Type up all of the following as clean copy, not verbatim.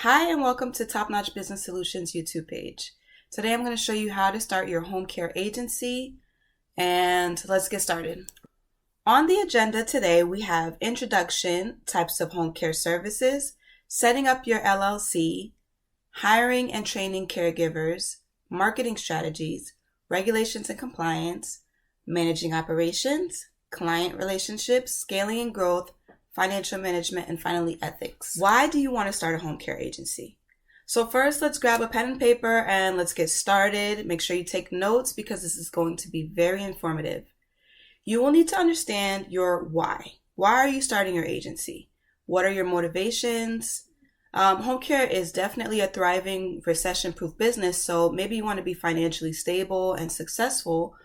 Hi and welcome to Top Notch Business Solutions YouTube page. Today I'm going to show you how to start your home care agency, and let's get started. On the agenda today we have introduction, types of home care services, setting up your LLC, hiring and training caregivers, marketing strategies, regulations and compliance, managing operations, client relationships, scaling and growth, financial management, and finally ethics. Why do you want to start a home care agency? So first, let's grab a pen and paper and let's get started. Make sure you take notes because this is going to be very informative. You will need to understand your why. Why are you starting your agency? What are your motivations? Home care is definitely a thriving, recession-proof business, so maybe you want to be financially stable and successful.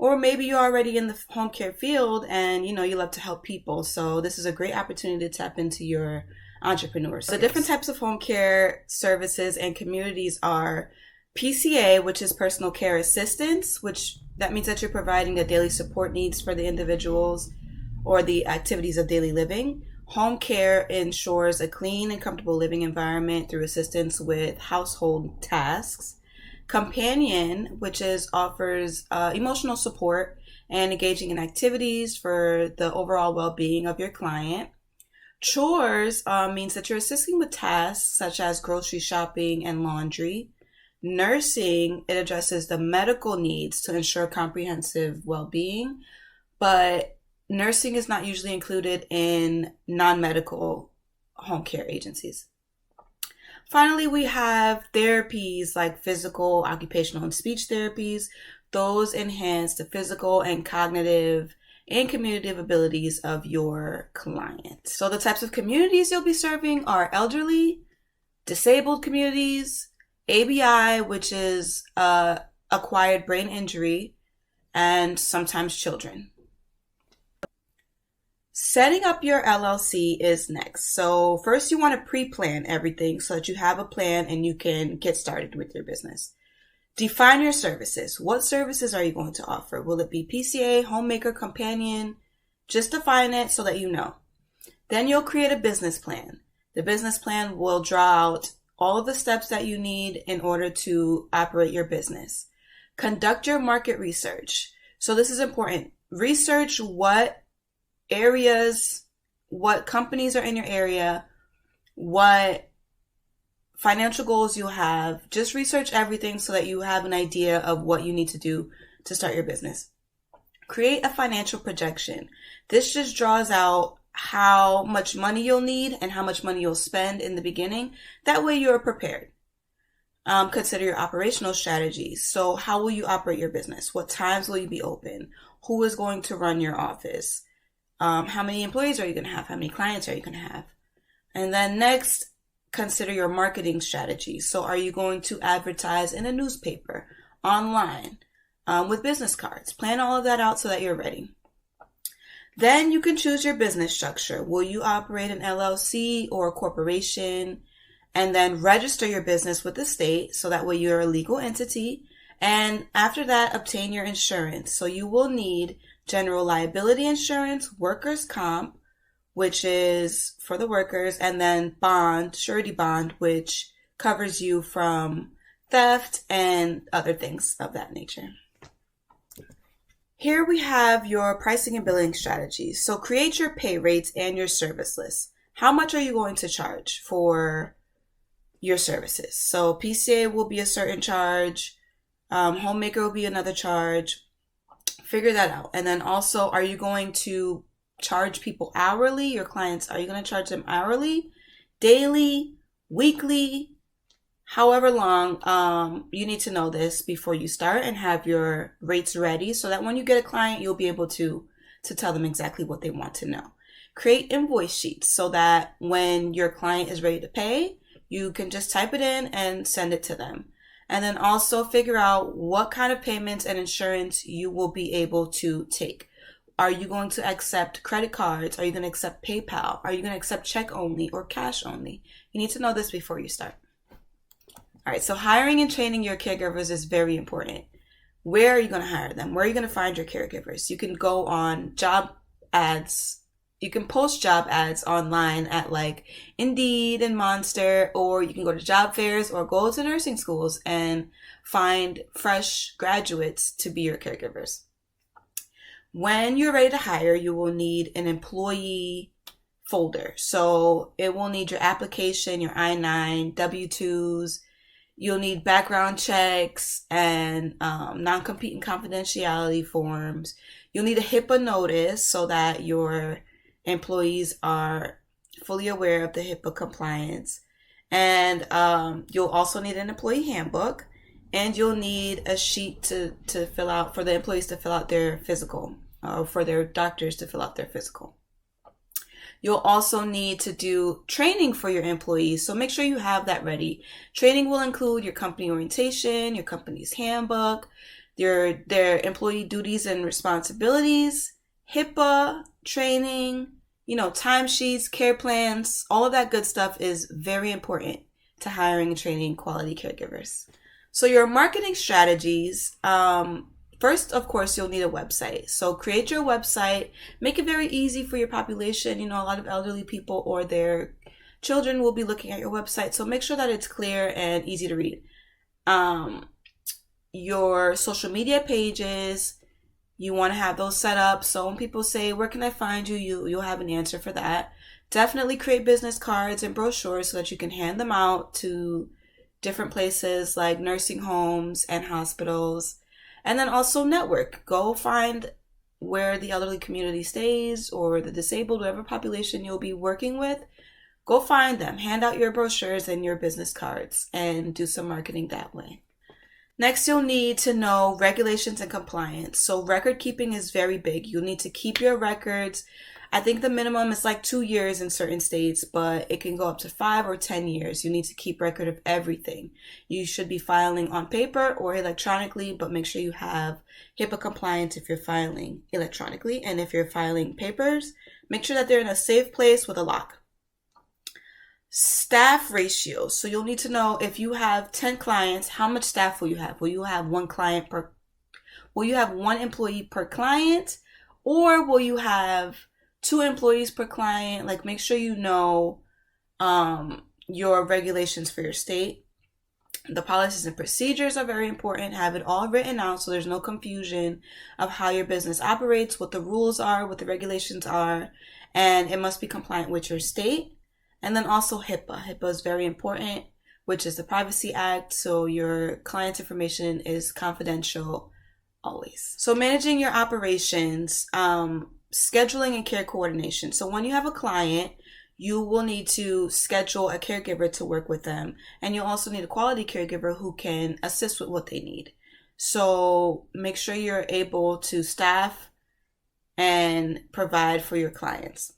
Or maybe you're already in the home care field and you love to help people. So this is a great opportunity to tap into your entrepreneurs. So the different types of home care services and communities are PCA, which is personal care assistance, which that means that you're providing the daily support needs for the individuals or the activities of daily living. Home care ensures a clean and comfortable living environment through assistance with household tasks. Companion, which offers emotional support and engaging in activities for the overall well-being of your client. Chores means that you're assisting with tasks such as grocery shopping and laundry. Nursing, it addresses the medical needs to ensure comprehensive well-being, but nursing is not usually included in non-medical home care agencies. Finally, we have therapies like physical, occupational, and speech therapies. Those enhance the physical and cognitive and communicative abilities of your client. So the types of communities you'll be serving are elderly, disabled communities, ABI, which is acquired brain injury, and sometimes children. Setting up your LLC is next. So first you want to pre-plan everything so that you have a plan and you can get started with your business. Define your services. What services are you going to offer? Will it be PCA, homemaker, companion? Just define it so that you know. Then you'll create a business plan. The business plan will draw out all of the steps that you need in order to operate your business. Conduct your market research. So this is important. Research what areas, what companies are in your area, what financial goals you have. Just research everything so that you have an idea of what you need to do to start your business. Create a financial projection. This just draws out how much money you'll need and how much money you'll spend in the beginning. That way you're prepared. Consider your operational strategies. So how will you operate your business? What times will you be open? Who is going to run your office? How many employees are you going to have? How many clients are you going to have? And then next, consider your marketing strategy. So are you going to advertise in a newspaper, online, with business cards? Plan all of that out so that you're ready. Then you can choose your business structure. Will you operate an LLC or a corporation? And then register your business with the state so that way you're a legal entity. And after that, obtain your insurance. So you will need general liability insurance, workers' comp, which is for the workers, and then bond, surety bond, which covers you from theft and other things of that nature. Here we have your pricing and billing strategies. So create your pay rates and your service list. How much are you going to charge for your services? So PCA will be a certain charge. Homemaker will be another charge. Figure that out. And then also, are you going to charge people hourly? Your clients, are you going to charge them hourly, daily, weekly, however long? You need to know this before you start and have your rates ready so that when you get a client, you'll be able to tell them exactly what they want to know. Create invoice sheets so that when your client is ready to pay, you can just type it in and send it to them. And then also figure out what kind of payments and insurance you will be able to take. Are you going to accept credit cards? Are you going to accept PayPal? Are you going to accept check only or cash only? You need to know this before you start. All right, so hiring and training your caregivers is very important. Where are you going to hire them? Where are you going to find your caregivers? You can go on job ads you can post job ads online at like Indeed and Monster, or you can go to job fairs or go to nursing schools and find fresh graduates to be your caregivers. When you're ready to hire, you will need an employee folder. So it will need your application, your I-9, W-2s. You'll need background checks and non-compete and confidentiality forms. You'll need a HIPAA notice so that your employees are fully aware of the HIPAA compliance. And you'll also need an employee handbook, and you'll need a sheet to fill out for the employees to fill out their physical, or for their doctors to fill out their physical. You'll also need to do training for your employees, so make sure you have that ready. Training will include your company orientation, your company's handbook, their employee duties and responsibilities, HIPAA training, timesheets, care plans. All of that good stuff is very important to hiring and training quality caregivers. So your marketing strategies, first, of course, you'll need a website. So create your website, make it very easy for your population. A lot of elderly people or their children will be looking at your website. So make sure that it's clear and easy to read. Your social media pages, you want to have those set up. So when people say, where can I find you? You'll have an answer for that. Definitely create business cards and brochures so that you can hand them out to different places like nursing homes and hospitals. And then also network. Go find where the elderly community stays or the disabled, whatever population you'll be working with. Go find them. Hand out your brochures and your business cards and do some marketing that way. Next, you'll need to know regulations and compliance. So record keeping is very big. You'll need to keep your records. I think the minimum is like 2 years in certain states, but it can go up to 5 or 10 years. You need to keep record of everything. You should be filing on paper or electronically, but make sure you have HIPAA compliance if you're filing electronically. And if you're filing papers, make sure that they're in a safe place with a lock. Staff ratio. So you'll need to know, if you have 10 clients, how much staff will you have? Will you have one employee per client, or will you have 2 employees per client? Like, make sure you know your regulations for your state. The policies and procedures are very important. Have it all written out so there's no confusion of how your business operates, what the rules are, what the regulations are, and it must be compliant with your state. And then also HIPAA. HIPAA is very important, which is the Privacy Act. So your client's information is confidential always. So managing your operations, scheduling and care coordination. So when you have a client, you will need to schedule a caregiver to work with them. And you'll also need a quality caregiver who can assist with what they need. So make sure you're able to staff and provide for your clients.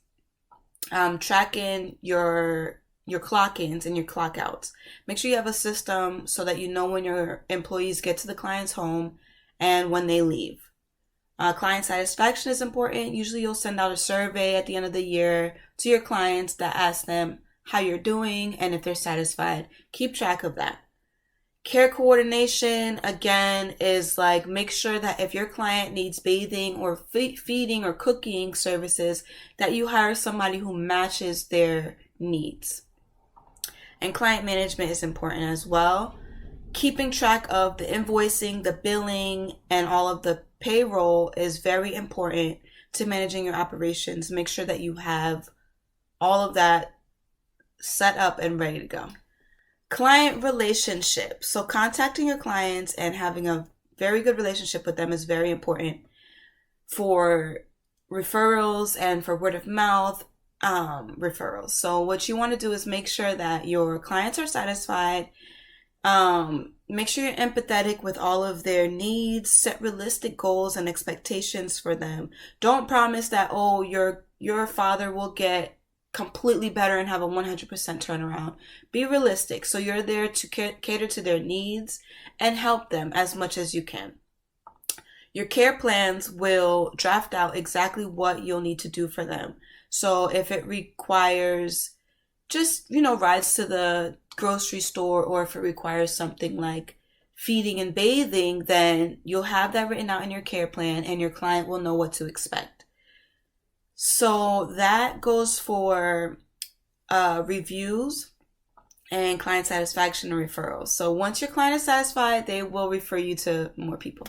Tracking your clock-ins and your clock-outs. Make sure you have a system so that you know when your employees get to the client's home and when they leave. Client satisfaction is important. Usually you'll send out a survey at the end of the year to your clients that asks them how you're doing and if they're satisfied. Keep track of that. Care coordination, again, is like, make sure that if your client needs bathing or feeding or cooking services, that you hire somebody who matches their needs. And client management is important as well. Keeping track of the invoicing, the billing, and all of the payroll is very important to managing your operations. Make sure that you have all of that set up and ready to go. Client relationship. So contacting your clients and having a very good relationship with them is very important for referrals and for word of mouth referrals. So what you want to do is make sure that your clients are satisfied. Make sure you're empathetic with all of their needs. Set realistic goals and expectations for them. Don't promise that, your father will get completely better and have a 100% turnaround. Be realistic. So you're there to cater to their needs and help them as much as you can. Your care plans will draft out exactly what you'll need to do for them. So if it requires just, rides to the grocery store, or if it requires something like feeding and bathing, then you'll have that written out in your care plan and your client will know what to expect. So that goes for reviews and client satisfaction and referrals. So once your client is satisfied, they will refer you to more people.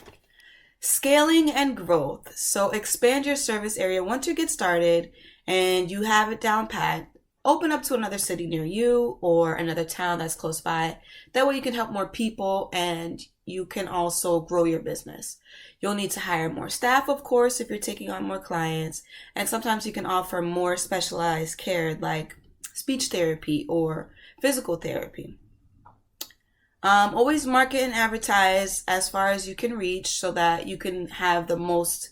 Scaling and growth. So expand your service area. Once you get started and you have it down pat, open up to another city near you or another town that's close by. That way you can help more people and you can also grow your business. You'll need to hire more staff, of course, if you're taking on more clients. And sometimes you can offer more specialized care like speech therapy or physical therapy. Always market and advertise as far as you can reach so that you can have the most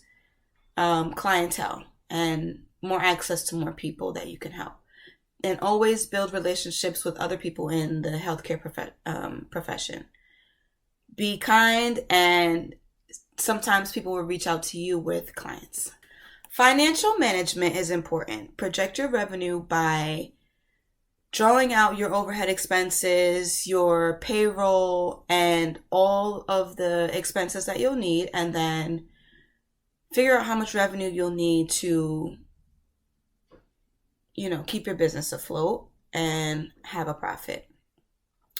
clientele and more access to more people that you can help. And always build relationships with other people in the healthcare profession. Be kind, and sometimes people will reach out to you with clients. Financial management is important. Project your revenue by drawing out your overhead expenses, your payroll, and all of the expenses that you'll need, and then figure out how much revenue you'll need to, keep your business afloat and have a profit.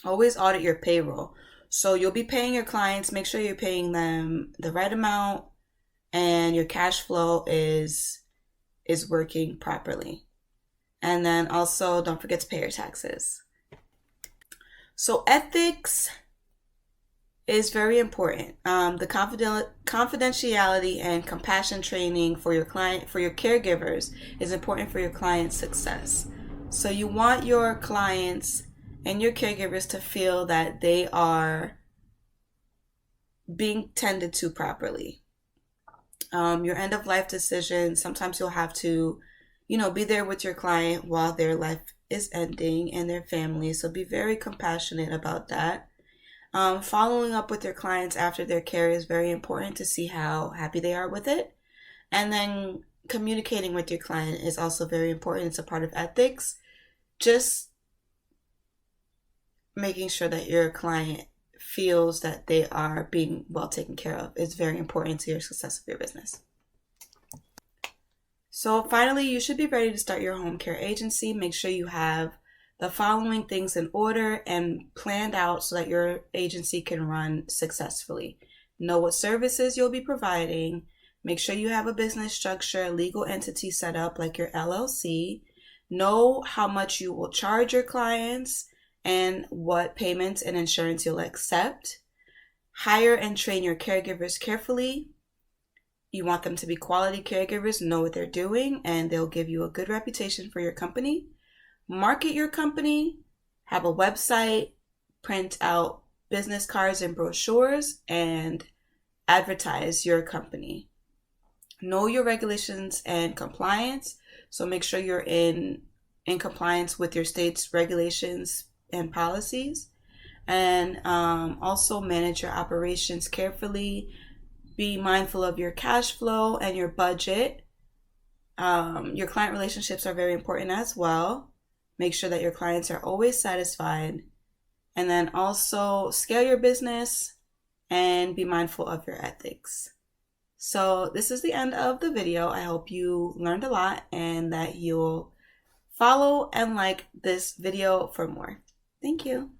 Always audit your payroll. So you'll be paying your clients, make sure you're paying them the right amount and your cash flow is working properly. And then also don't forget to pay your taxes. So ethics is very important. The confidentiality and compassion training for your caregivers is important for your client's success. So you want your clients and your caregivers to feel that they are being tended to properly. Your end of life decisions, sometimes you'll have to, be there with your client while their life is ending and their family. So be very compassionate about that. Following up with your clients after their care is very important to see how happy they are with it. And then communicating with your client is also very important. It's a part of ethics. Just making sure that your client feels that they are being well taken care of is very important to your success of your business. So finally, you should be ready to start your home care agency. Make sure you have the following things in order and planned out so that your agency can run successfully. Know what services you'll be providing. Make sure you have a business structure, legal entity set up like your LLC. Know how much you will charge your clients and what payments and insurance you'll accept. Hire and train your caregivers carefully. You want them to be quality caregivers, know what they're doing, and they'll give you a good reputation for your company. Market your company, have a website, print out business cards and brochures, and advertise your company. Know your regulations and compliance. So make sure you're in compliance with your state's regulations and policies. And also manage your operations carefully. Be mindful of your cash flow and your budget. Your client relationships are very important as well. Make sure that your clients are always satisfied. And then also scale your business and be mindful of your ethics. So this is the end of the video. I hope you learned a lot and that you'll follow and like this video for more. Thank you.